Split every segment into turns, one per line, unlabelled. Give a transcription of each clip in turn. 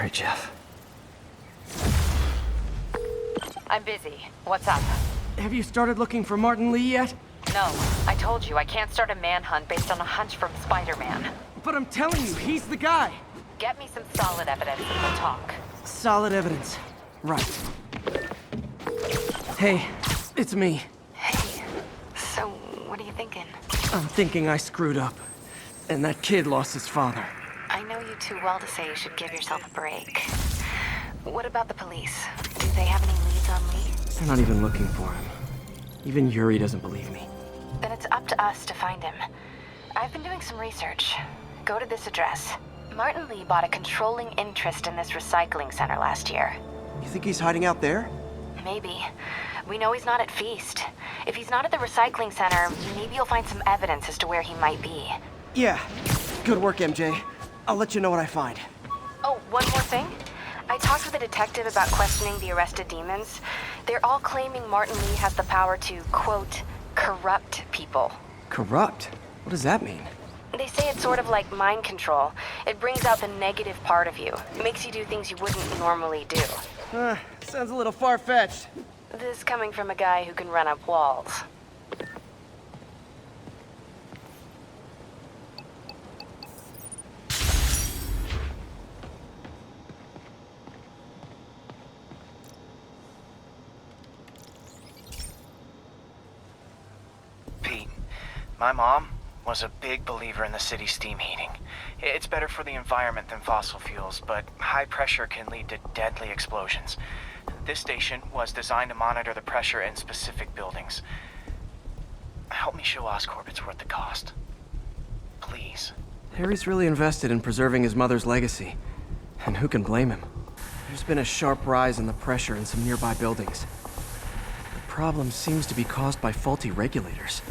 Sorry, Jeff.
I'm busy. What's up?
Have you started looking for Martin Lee yet?
No, I told you I can't start a manhunt based on a hunch from Spider-Man.
But I'm telling you, he's the guy!
Get me some solid evidence and we'll talk.
Solid evidence. Right. Hey, it's me.
Hey, so what are you thinking?
I'm thinking I screwed up. And that kid lost his father.
I know you too well to say you should give yourself a break. What about the police? Do they have any leads on Lee?
They're not even looking for him. Even Yuri doesn't believe me.
Then it's up to us to find him. I've been doing some research. Go to this address. Martin Lee bought a controlling interest in this recycling center last year.
You think he's hiding out there?
Maybe. We know he's not at Feast. If he's not at the recycling center, maybe you'll find some evidence as to where he might be.
Yeah. Good work, MJ. I'll let you know what I find.
Oh, one more thing. I talked with a detective about questioning the arrested demons. They're all claiming Martin Lee has the power to, quote, corrupt people.
Corrupt? What does that mean?
They say it's sort of like mind control. It brings out the negative part of you. Makes you do things you wouldn't normally do.
Sounds a little far-fetched.
This coming from a guy who can run up walls.
Pete, my mom was a big believer in the city's steam heating. It's better for the environment than fossil fuels, but high pressure can lead to deadly explosions. This station was designed to monitor the pressure in specific buildings. Help me show Oscorp it's worth the cost. Please.
Harry's really invested in preserving his mother's legacy. And who can blame him? There's been a sharp rise in the pressure in some nearby buildings. The problem seems to be caused by faulty regulators.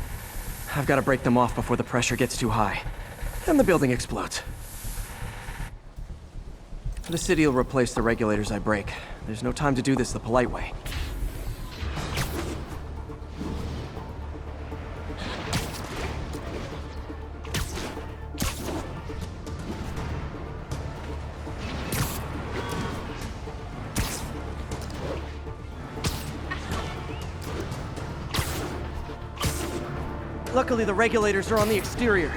I've got to break them off before the pressure gets too high. And the building explodes. The city will replace the regulators I break. There's no time to do this the polite way. Luckily, the regulators are on the exterior.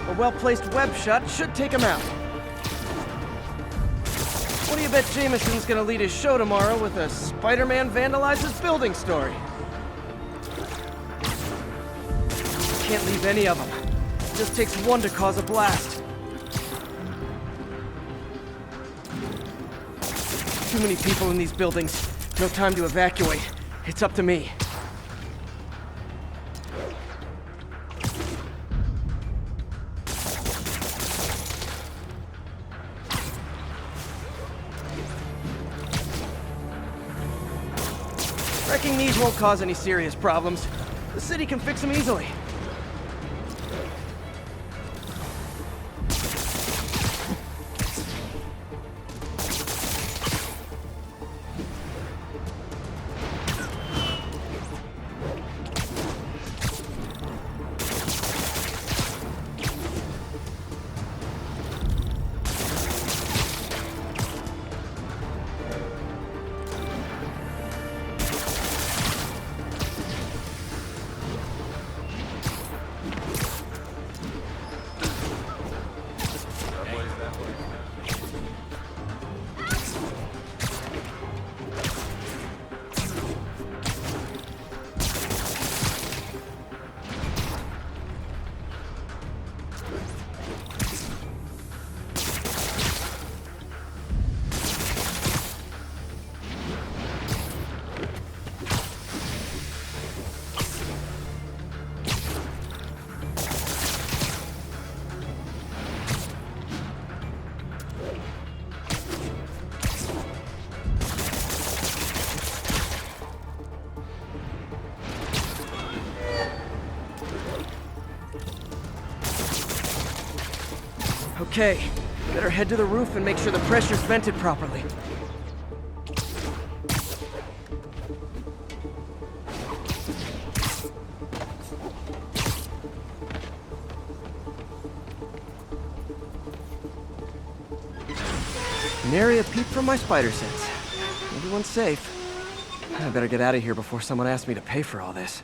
A well-placed web shot should take them out. What do you bet Jameson's gonna lead his show tomorrow with a Spider-Man vandalizes building story? Can't leave any of them. It just takes one to cause a blast. Too many people in these buildings. No time to evacuate. It's up to me. Wrecking these won't cause any serious problems. The city can fix them easily. Okay, better head to the roof and make sure the pressure's vented properly. Nary a peep from my spider sense. Everyone's safe. I better get out of here before someone asks me to pay for all this.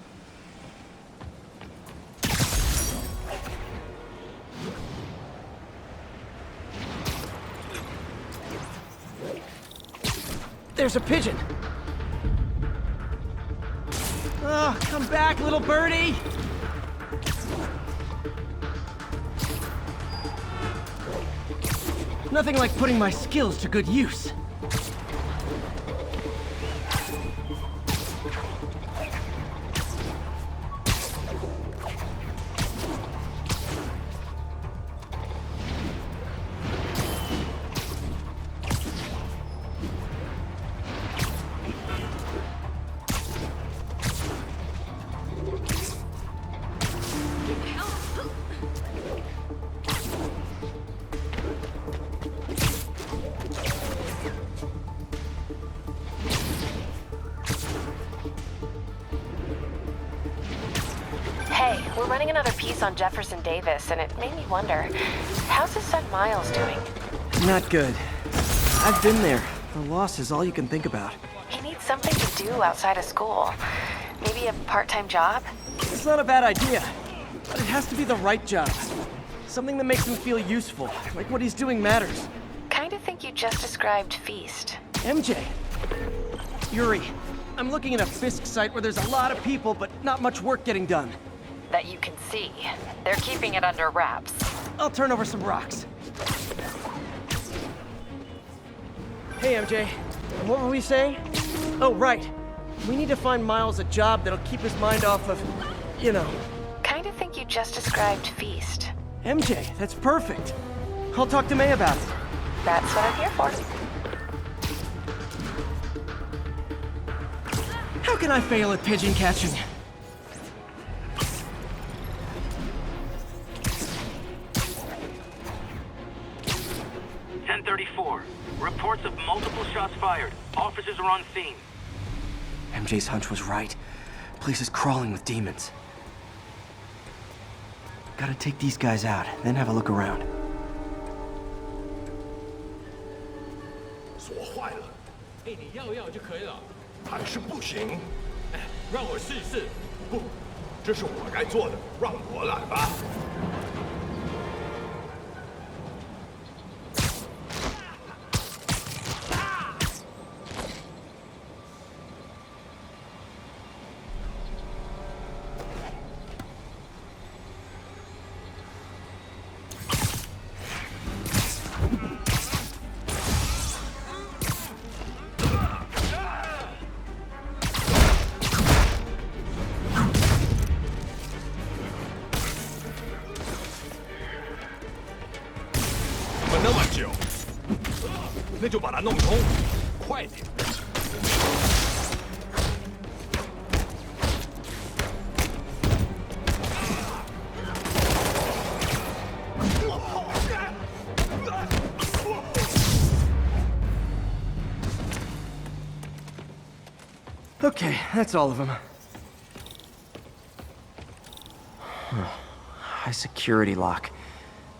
There's a pigeon! Oh, come back, little birdie! Nothing like putting my skills to good use.
Hey, we're running another piece on Jefferson Davis, and it made me wonder, how's his son Miles doing?
Not good. I've been there. The loss is all you can think about.
He needs something to do outside of school. Maybe a part-time job?
It's not a bad idea, but it has to be the right job. Something that makes him feel useful, like what he's doing matters.
Kinda think you just described Feast.
MJ! Yuri, I'm looking at a Fisk site where there's a lot of people, but not much work getting done.
That you can see. They're keeping it under wraps.
I'll turn over some rocks. Hey, MJ. What were we saying? Oh, right. We need to find Miles a job that'll keep his mind off of, you know.
Kinda think you just described Feast.
MJ, that's perfect. I'll talk to May about it.
That's what I'm here for.
How can I fail at pigeon catching?
1034. Reports of multiple shots fired. Officers are on scene.
MJ's hunch was right. Place is crawling with demons. Gotta take these guys out, then have a look around.
锁坏了，
哎，你要就可以了。
还是不行。
哎，让我试一试。
不，这是我该做的，让我来吧。 那么久，那就把它弄通，快点！
Okay, that's all of them. High security lock.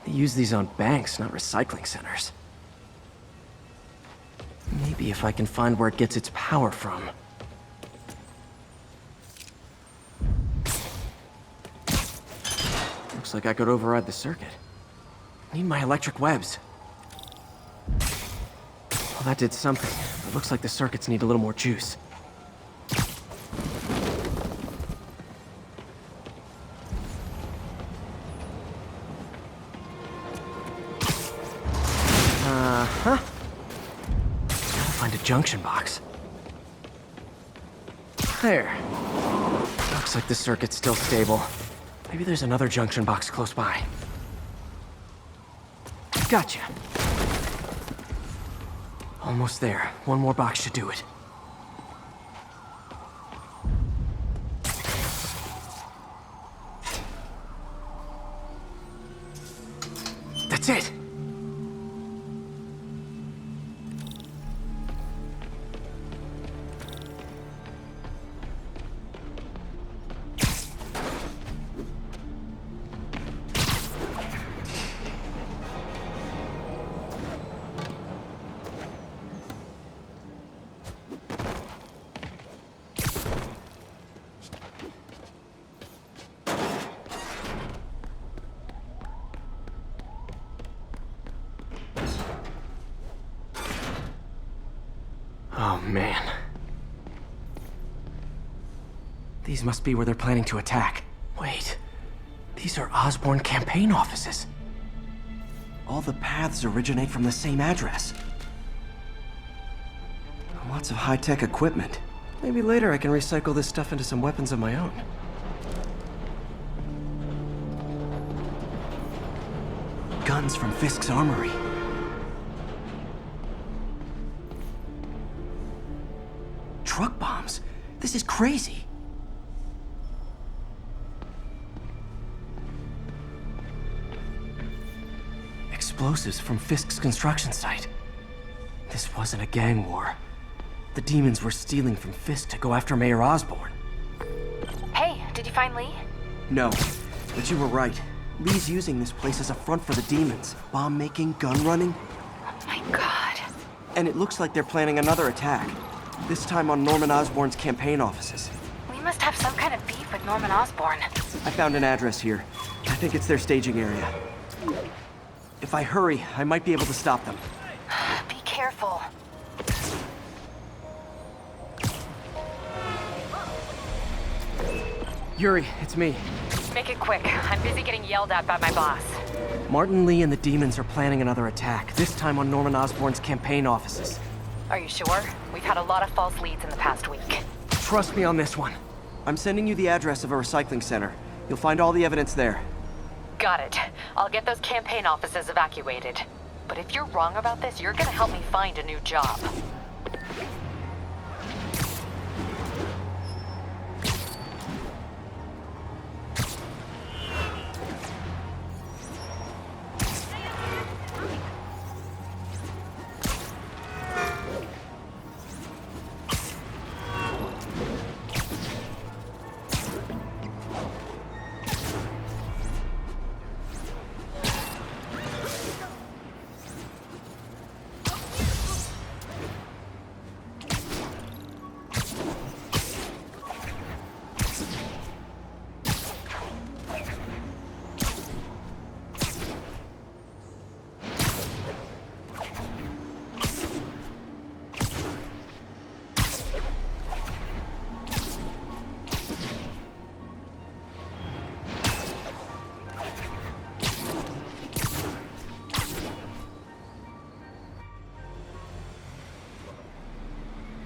They use these on banks, not recycling centers. Maybe if I can find where it gets its power from. Looks like I could override the circuit. Need my electric webs. Well, that did something. It looks like the circuits need a little more juice. Uh-huh. Gotta find a junction box. There. Looks like the circuit's still stable. Maybe there's another junction box close by. Gotcha. Almost there. One more box should do it. That's it! man. These must be where they're planning to attack. Wait, these are Osborn campaign offices. All the paths originate from the same address. Lots of high-tech equipment. Maybe later I can recycle this stuff into some weapons of my own. Guns from Fisk's armory. Truck bombs? This is crazy. Explosives from Fisk's construction site. This wasn't a gang war. The demons were stealing from Fisk to go after Mayor Osborn.
Hey, did you find Lee?
No, but you were right. Lee's using this place as a front for the demons. Bomb-making, gun-running.
Oh my god.
And it looks like they're planning another attack. This time on Norman Osborn's campaign offices.
We must have some kind of beef with Norman Osborn.
I found an address here. I think it's their staging area. If I hurry, I might be able to stop them.
Be careful.
Yuri, it's me.
Make it quick. I'm busy getting yelled at by my boss.
Martin Lee and the demons are planning another attack, this time on Norman Osborn's campaign offices.
Are you sure? We've had a lot of false leads in the past week.
Trust me on this one. I'm sending you the address of a recycling center. You'll find all the evidence there.
Got it. I'll get those campaign offices evacuated. But if you're wrong about this, you're gonna help me find a new job.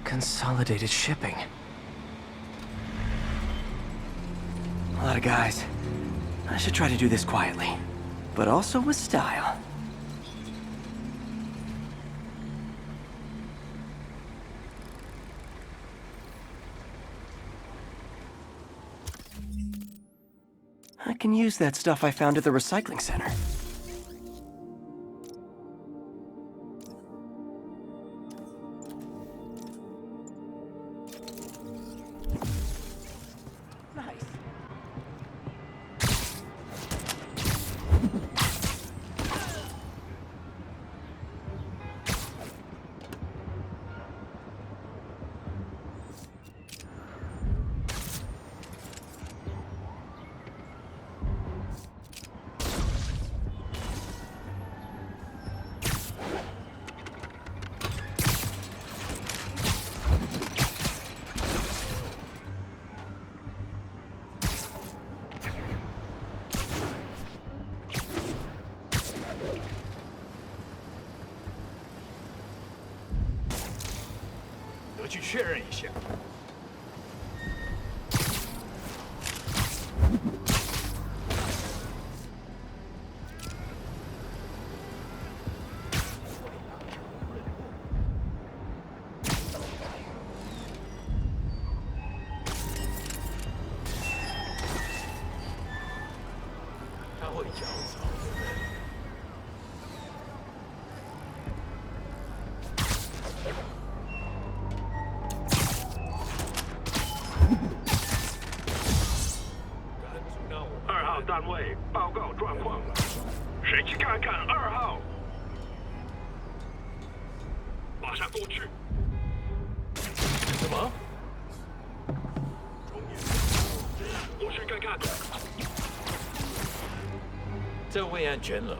Consolidated shipping. A lot of guys. I should try to do this quietly, but also with style. I can use that stuff I found at the recycling center.
去确认一下。他会脚草。
单位报告状况，谁去看看2号？马上过去。
什么？
过去看看。
这位安全了。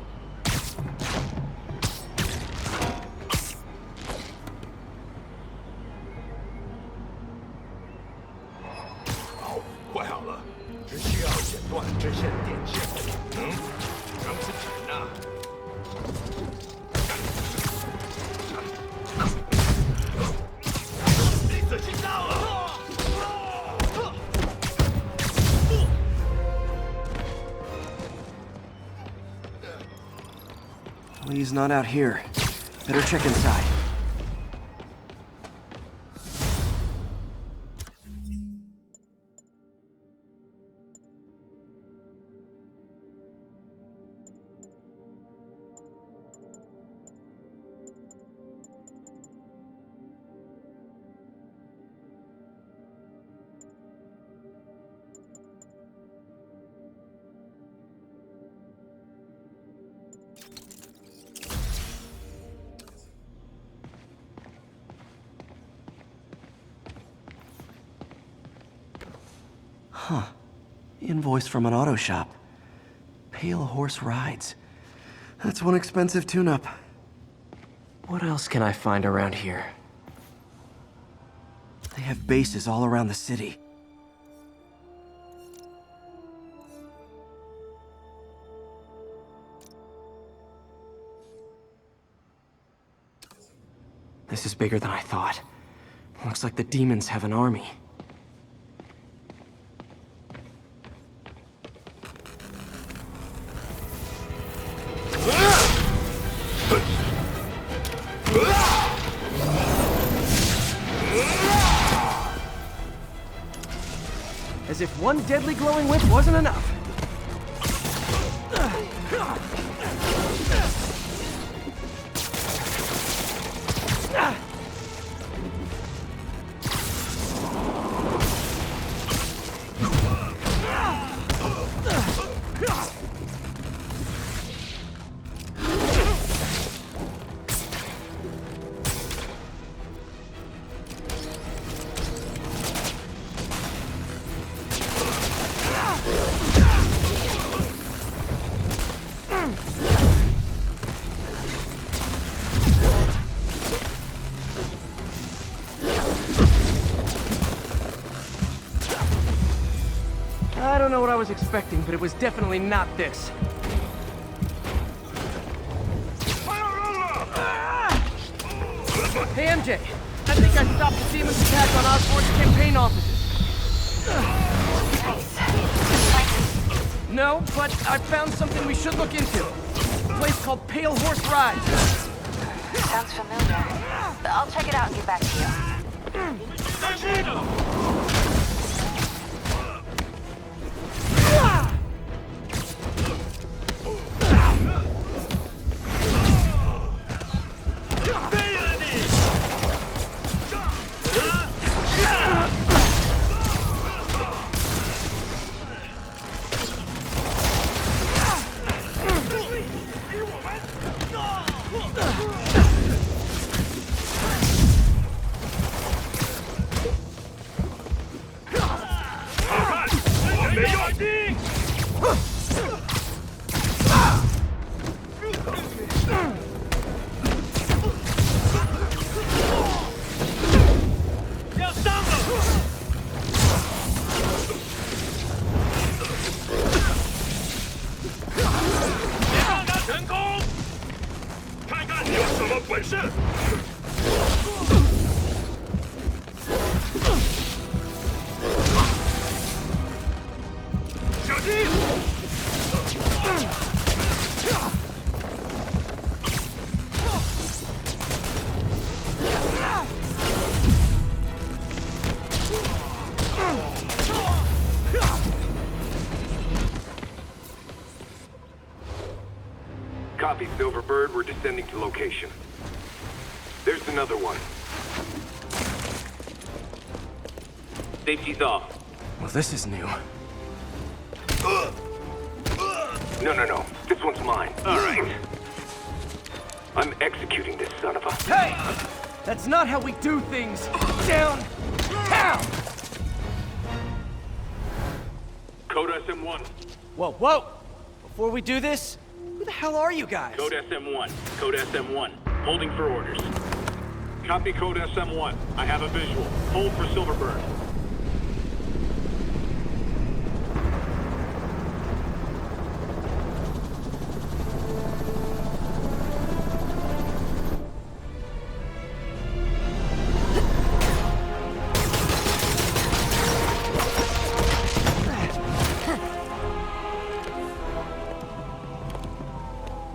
这线电线，咱们是紧呐。你仔细到了。
Lee's not out here. Better check inside. Huh. Invoice from an auto shop. Pale Horse Rides. That's one expensive tune-up. What else can I find around here? They have bases all around the city. This is bigger than I thought. Looks like the demons have an army. As if one deadly glowing whip wasn't enough. I don't know what I was expecting, but it was definitely not this. Hey, MJ. I think I stopped the demon's attack on Osborn's campaign offices. No, but I found something we should look into. A place called Pale Horse Rides.
Sounds familiar. I'll check it out and get back to you.
Copy, Silverbird. We're descending to location. There's another one. Safety's off.
Well, this is new.
No. This one's mine. All right. I'm executing this son of a...
Hey! That's not how we do things! Down! Down!
Code SM1.
Whoa! Before we do this, who the hell are you guys?
Code SM1. Code SM1. Holding for orders. Copy Code SM1. I have a visual. Hold for Silverbird.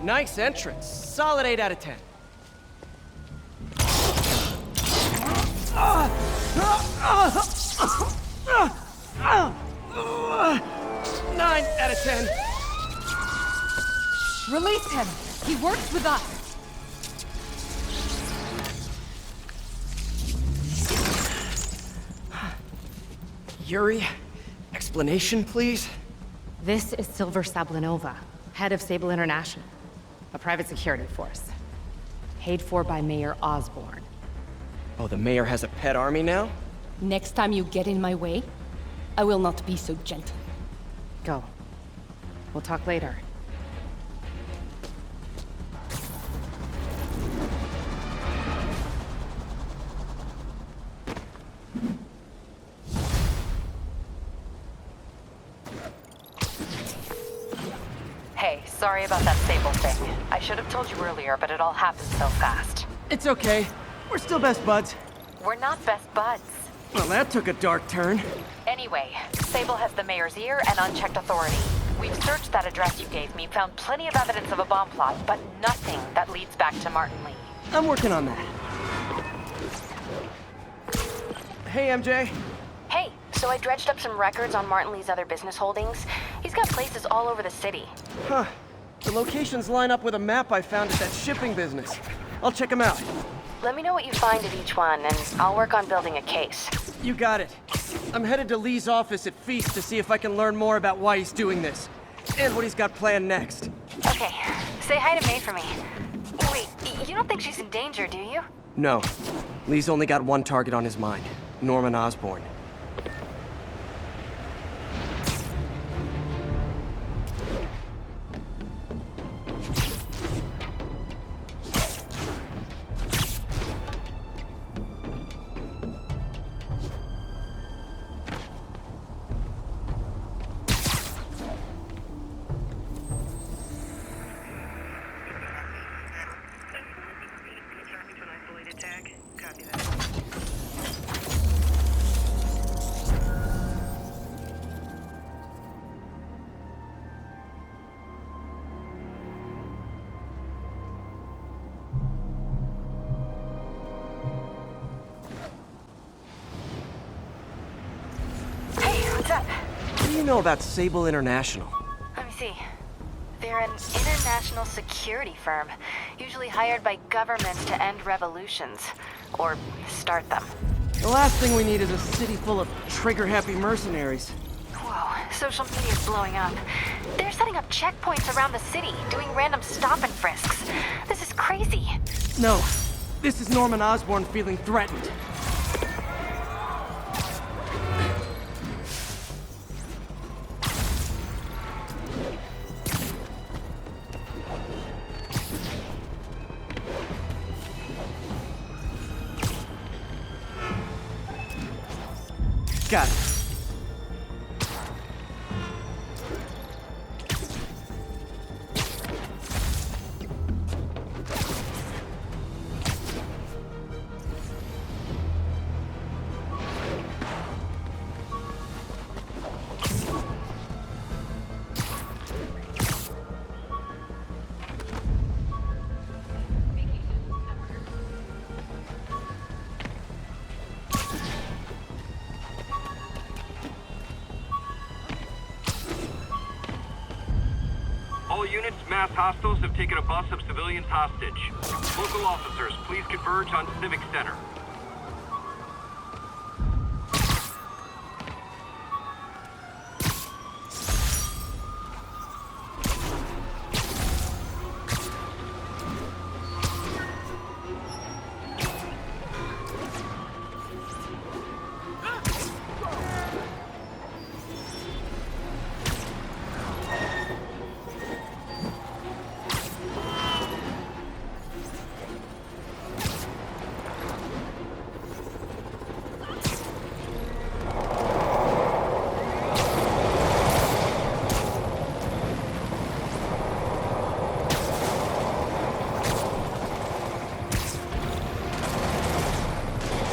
Nice entrance. Solid 8 out of 10. 9 out of 10.
Release him! He works with us!
Yuri, explanation, please?
This is Silver Sablinova, head of Sable International, a private security force. Paid for by Mayor Osborn.
Oh, the mayor has a pet army now?
Next time you get in my way, I will not be so gentle. Go. We'll talk later.
Hey, sorry about that Sable thing. I should have told you earlier, but it all happened so fast.
It's okay. We're still best buds.
We're not best buds.
Well, that took a dark turn.
Anyway, Sable has the mayor's ear and unchecked authority. We've searched that address you gave me, found plenty of evidence of a bomb plot, but nothing that leads back to Martin Lee.
I'm working on that. Hey, MJ.
Hey, so I dredged up some records on Martin Lee's other business holdings. He's got places all over the city.
Huh. The locations line up with a map I found at that shipping business. I'll check them out.
Let me know what you find at each one, and I'll work on building a case.
You got it. I'm headed to Lee's office at Feast to see if I can learn more about why he's doing this. And what he's got planned next.
Okay, say hi to May for me. Wait, you don't think she's in danger, do you?
No. Lee's only got one target on his mind. Norman Osborn.
What's up?
What do you know about Sable International?
Let me see. They're an international security firm, usually hired by governments to end revolutions. Or start them.
The last thing we need is a city full of trigger-happy mercenaries.
Whoa, social media's blowing up. They're setting up checkpoints around the city, doing random stop and frisks. This is crazy.
No. This is Norman Osborn feeling threatened. Got it.
All units, mass hostiles have taken a bus of civilians hostage. Local officers, please converge on Civic Center.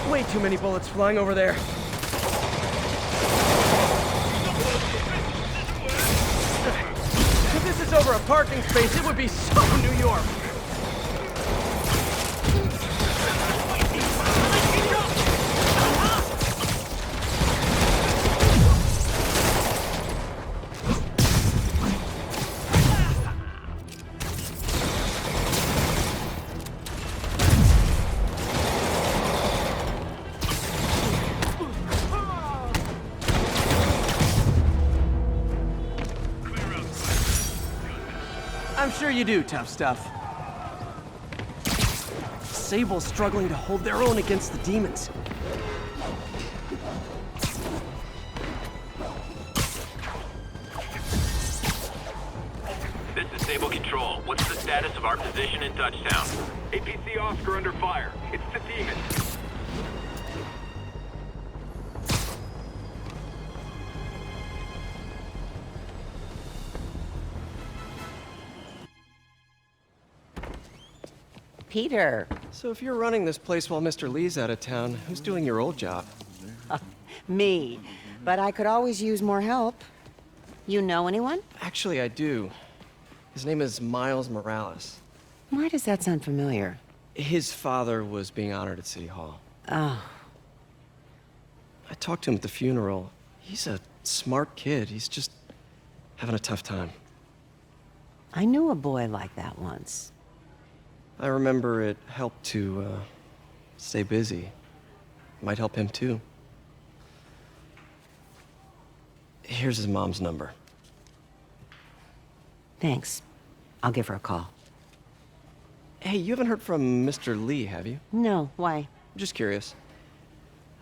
Way too many bullets flying over there. This this over a parking space, it would be so New York. I'm sure you do, tough stuff. Sable's struggling to hold their own against the demons.
This is Sable Control. What's the status of our position in Touchdown? APC Oscar under fire. It's the demons.
Peter.
So if you're running this place while Mr. Lee's out of town, who's doing your old job?
Me. But I could always use more help. You know anyone?
Actually, I do. His name is Miles Morales.
Why does that sound familiar?
His father was being honored at City Hall.
Oh.
I talked to him at the funeral. He's a smart kid. He's just having a tough time.
I knew a boy like that once.
I remember it helped to, stay busy. Might help him, too. Here's his mom's number.
Thanks. I'll give her a call.
Hey, you haven't heard from Mr. Lee, have you?
No, why?
Just curious.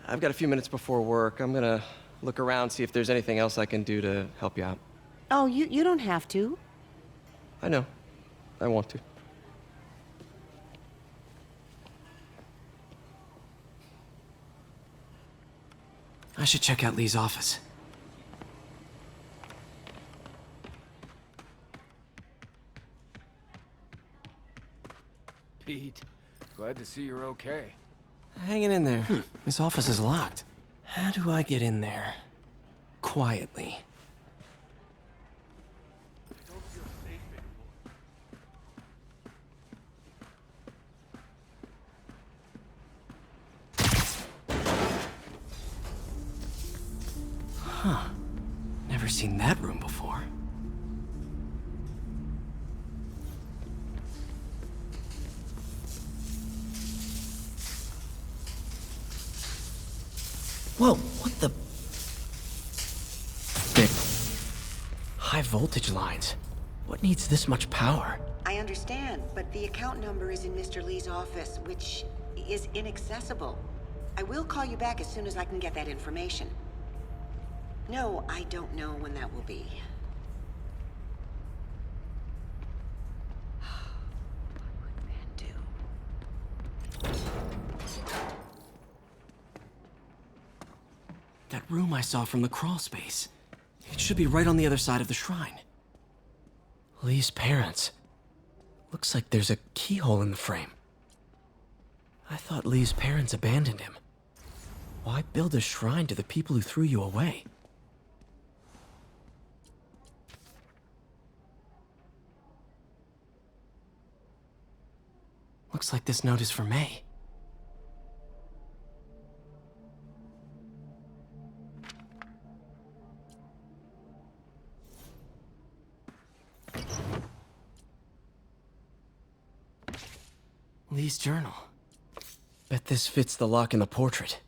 I've got a few minutes before work. I'm gonna look around, see if there's anything else I can do to help you out.
Oh, you don't have to.
I know. I want to. I should check out Lee's office.
Pete, glad to see you're okay.
Hanging in there. His office is locked. How do I get in there? Quietly. Huh. Never seen that room before. Whoa, what the? Big. High voltage lines. What needs this much power?
I understand, but the account number is in Mr. Lee's office, which is inaccessible. I will call you back as soon as I can get that information. No, I don't know when that will be. What would man do?
That room I saw from the crawl space. It should be right on the other side of the shrine. Lee's parents. Looks like there's a keyhole in the frame. I thought Lee's parents abandoned him. Why build a shrine to the people who threw you away? Looks like this note is for May. Lee's journal. Bet this fits the lock in the portrait.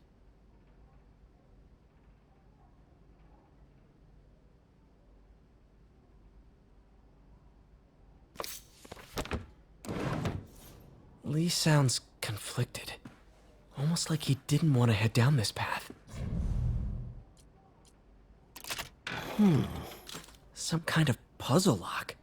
Lee sounds conflicted. Almost like he didn't want to head down this path. Some kind of puzzle lock.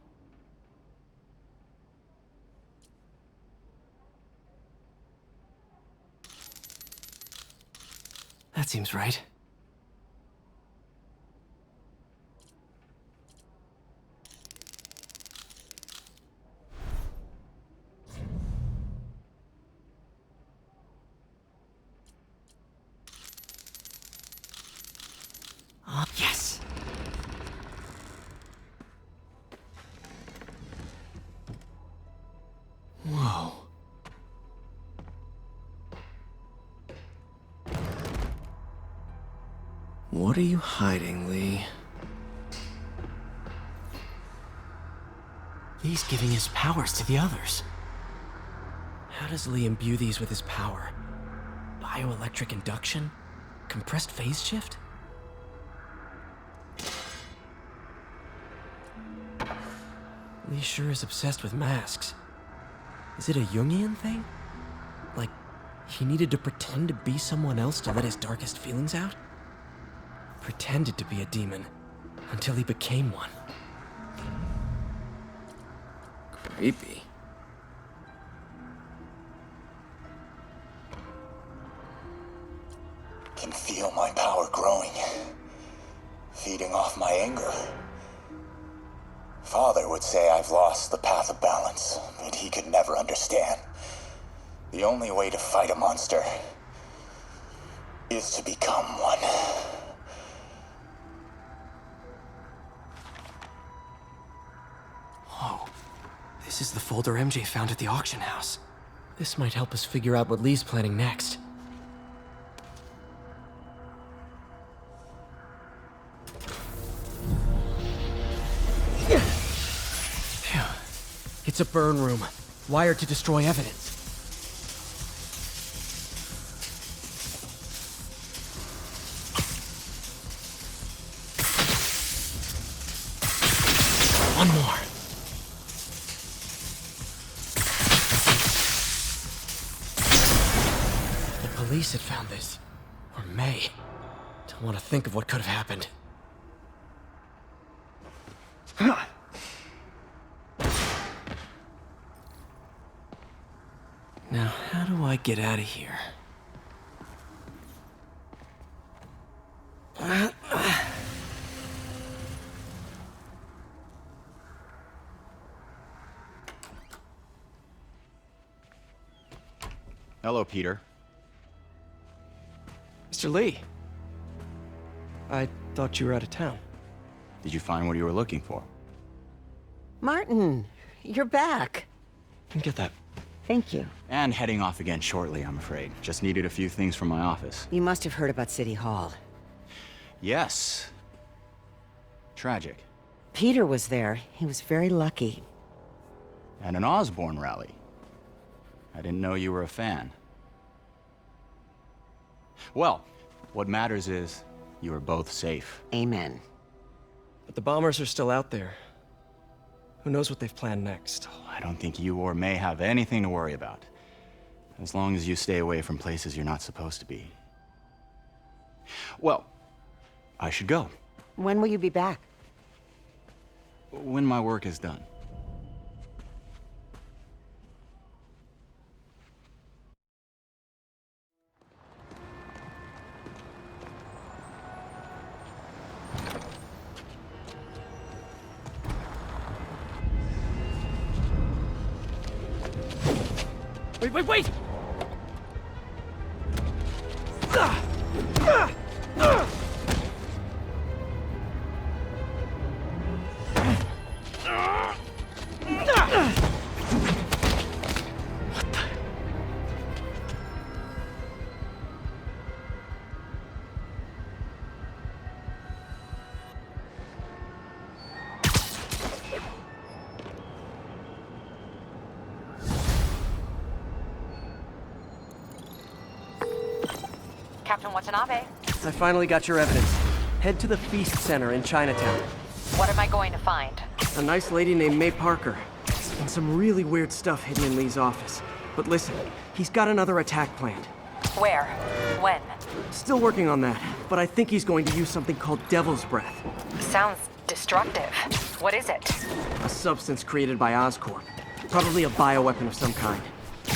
That seems right. Yes! What are you hiding, Lee? Lee's giving his powers to the others. How does Lee imbue these with his power? Bioelectric induction? Compressed phase shift? Lee sure is obsessed with masks. Is it a Jungian thing? Like, he needed to pretend to be someone else to let his darkest feelings out? Pretended to be a demon, until he became one. Creepy.
Can feel my power growing, feeding off my anger. Father would say I've lost the path of balance, but he could never understand. The only way to fight a monster is to become one.
Whoa. This is the folder MJ found at the auction house. This might help us figure out what Lee's planning next. Phew. It's a burn room, wired to destroy evidence. One more. The police had found this. Or may. Don't want to think of what could have happened. Now, how do I get out of here?
Hello, Peter.
Mr. Lee. I thought you were out of town.
Did you find what you were looking for?
Martin, you're back.
Get that.
Thank you.
And heading off again shortly, I'm afraid. Just needed a few things from my office.
You must have heard about City Hall.
Yes. Tragic.
Peter was there. He was very lucky.
And an Osborn rally. I didn't know you were a fan. Well, what matters is you are both safe.
Amen.
But the bombers are still out there. Who knows what they've planned next?
I don't think you or May have anything to worry about. As long as you stay away from places you're not supposed to be. Well, I should go.
When will you be back?
When my work is done.
Wait!
Captain Watanabe,
I finally got your evidence. Head to the Feast Center in Chinatown.
what am I going to find?
A nice lady named May Parker. And some really weird stuff hidden in Lee's office. But listen, he's got another attack planned.
Where? When?
Still working on that, but I think he's going to use something called Devil's Breath.
Sounds destructive. What is it?
A substance created by Oscorp. Probably a bioweapon of some kind.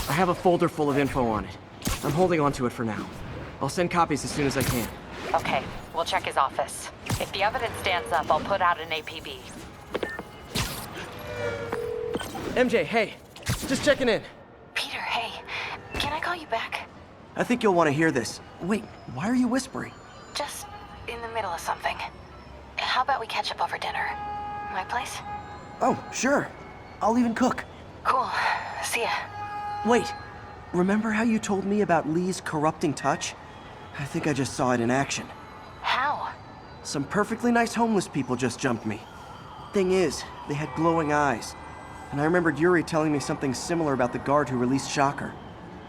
I have a folder full of info on it. I'm holding on to it for now. I'll send copies as soon as I can.
Okay, we'll check his office. If the evidence stands up, I'll put out an APB.
MJ, hey. Just checking in.
Peter, hey. Can I call you back?
I think you'll want to hear this. Wait, why are you whispering?
Just in the middle of something. How about we catch up over dinner? My place?
Oh, sure. I'll even cook.
Cool. See ya.
Wait. Remember how you told me about Lee's corrupting touch? I think I just saw it in action.
How?
Some perfectly nice homeless people just jumped me. Thing is, they had glowing eyes. And I remembered Yuri telling me something similar about the guard who released Shocker.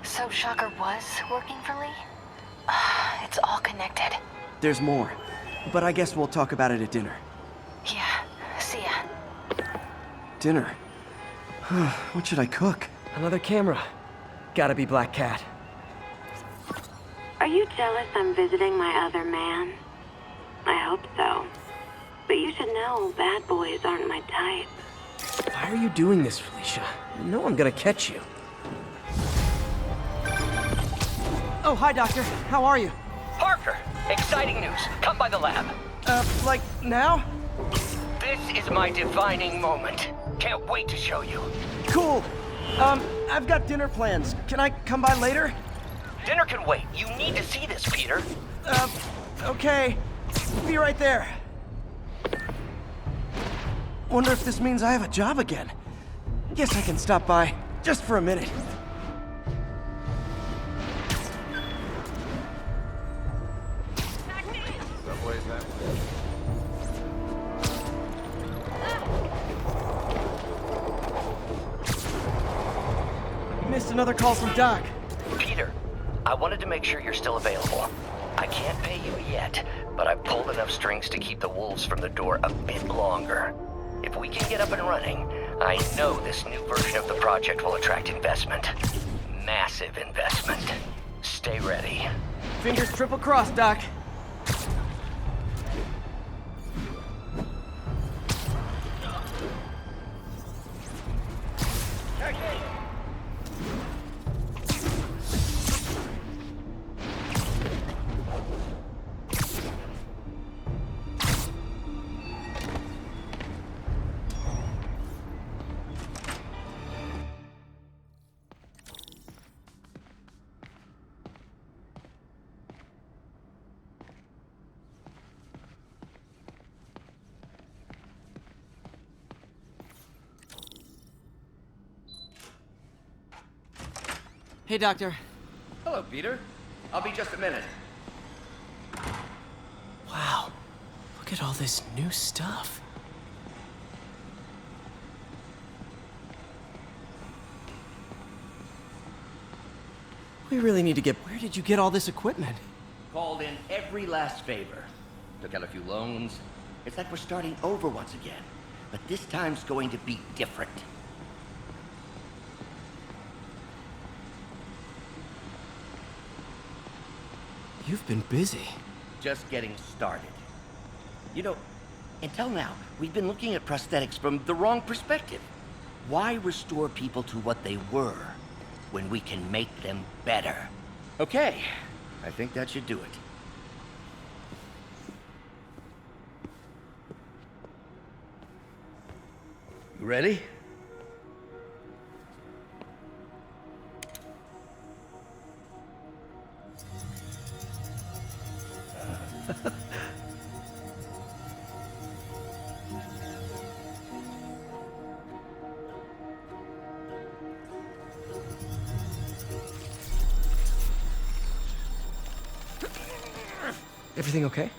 So Shocker was working for Lee? It's all connected.
There's more, but I guess we'll talk about it at dinner.
Yeah, see ya.
Dinner? What should I cook? Another camera. Gotta be Black Cat.
Are you jealous I'm visiting my other man? I hope so. But you should know bad boys aren't my type.
Why are you doing this, Felicia? You know I'm gonna catch you. Oh, hi, Doctor. How are you?
Parker, exciting news. Come by the lab.
Like now?
This is my defining moment. Can't wait to show you.
Cool. I've got dinner plans. Can I come by later?
Dinner can wait. You need to see this, Peter.
Okay. Be right there. Wonder if this means I have a job again. Guess I can stop by, just for a minute.
Subway's that way.
Missed another call from Doc.
Peter, I wanted to make sure you're still available. I can't pay you yet, but I've pulled enough strings to keep the wolves from the door a bit longer. If we can get up and running, I know this new version of the project will attract investment. Massive investment. Stay ready.
Fingers triple crossed, Doc. Hey, Doctor.
Hello, Peter. I'll be just a minute.
Wow. Look at all this new stuff. We really need to get... Where did you get all this equipment?
Called in every last favor. Took out a few loans. It's like we're starting over once again. But this time's going to be different.
You've been busy.
Just getting started. You know, until now, we've been looking at prosthetics from the wrong perspective. Why restore people to what they were when we can make them better? Okay, I think that should do it. You ready?
Everything okay?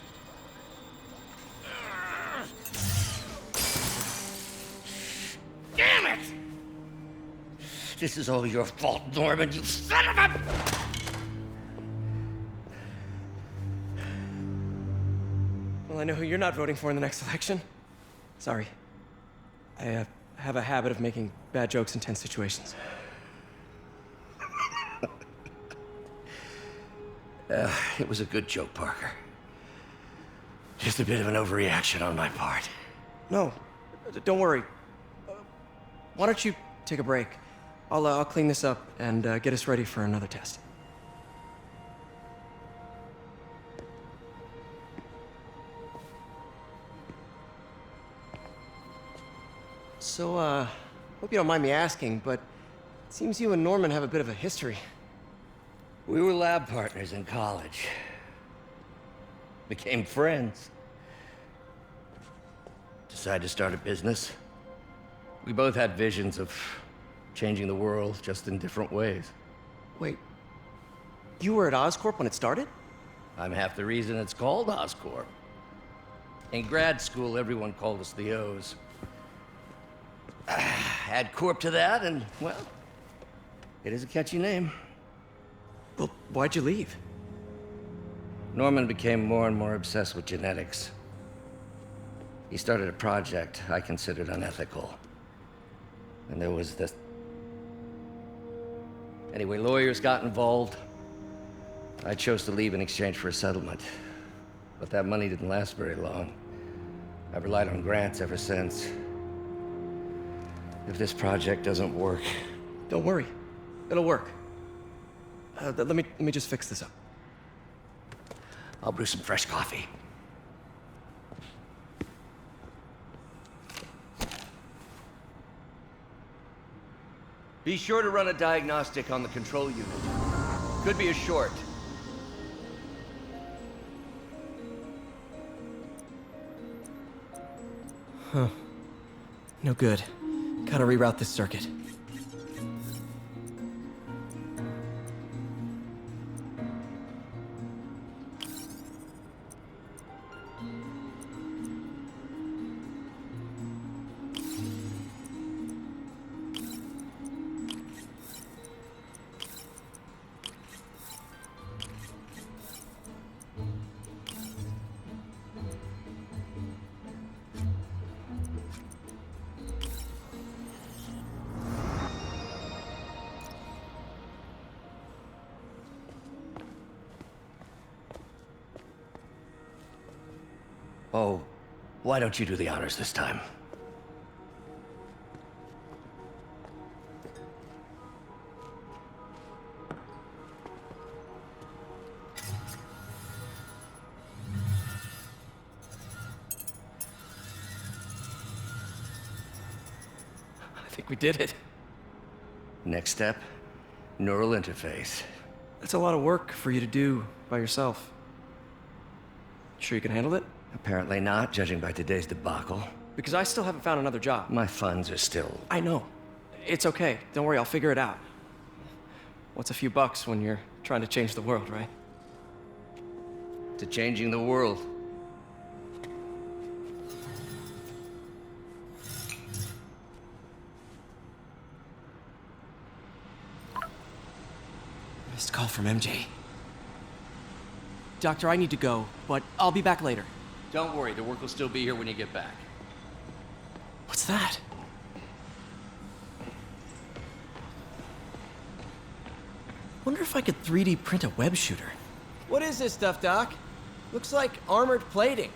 Damn it! This is all your fault, Norman, you son of a...
Well, I know who you're not voting for in the next election. Sorry. I have a habit of making bad jokes in tense situations.
It was a good joke, Parker. Just a bit of an overreaction on my part.
No, don't worry. Why don't you take a break? I'll clean this up and get us ready for another test. So, hope you don't mind me asking, but it seems you and Norman have a bit of a history.
We were lab partners in college. Became friends. Decided to start a business. We both had visions of changing the world, just in different ways.
Wait, you were at Oscorp when it started?
I'm half the reason it's called Oscorp. In grad school, everyone called us the O's. Add Corp to that, and, well, it is a catchy name.
Well, why'd you leave?
Norman became more and more obsessed with genetics. He started a project I considered unethical. And there was this... Anyway, lawyers got involved. I chose to leave in exchange for a settlement. But that money didn't last very long. I've relied on grants ever since. If this project doesn't work...
Don't worry. It'll work. Let me just fix this up.
I'll brew some fresh coffee. Be sure to run a diagnostic on the control unit. Could be a short.
Huh. No good. Gotta reroute this circuit.
Oh, why don't you do the honors this time?
I think we did it.
Next step, neural interface.
That's a lot of work for you to do by yourself. Sure you can handle it?
Apparently not, judging by today's debacle.
Because I still haven't found another job.
My funds are still...
I know. It's okay. Don't worry, I'll figure it out. What's a few bucks when you're trying to change the world, right?
To changing the world.
Missed call from MJ. Doctor, I need to go, but I'll be back later.
Don't worry, the work will still be here when you get back.
What's that? Wonder if I could 3D print a web shooter. What is this stuff, Doc? Looks like armored plating.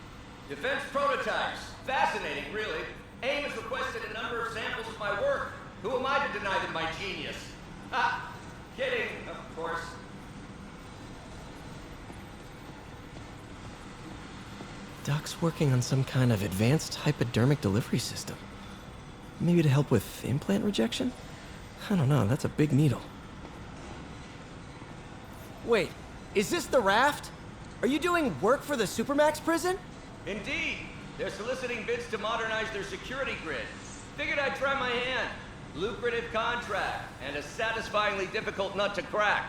Defense prototypes. Fascinating, really. AIM has requested a number of samples of my work. Who am I to deny them my genius? Ah, kidding, of course.
Doc's working on some kind of advanced hypodermic delivery system. Maybe to help with implant rejection? I don't know, that's a big needle. Wait, is this the raft? Are you doing work for the Supermax prison?
Indeed. They're soliciting bids to modernize their security grid. Figured I'd try my hand. Lucrative contract, and a satisfyingly difficult nut to crack.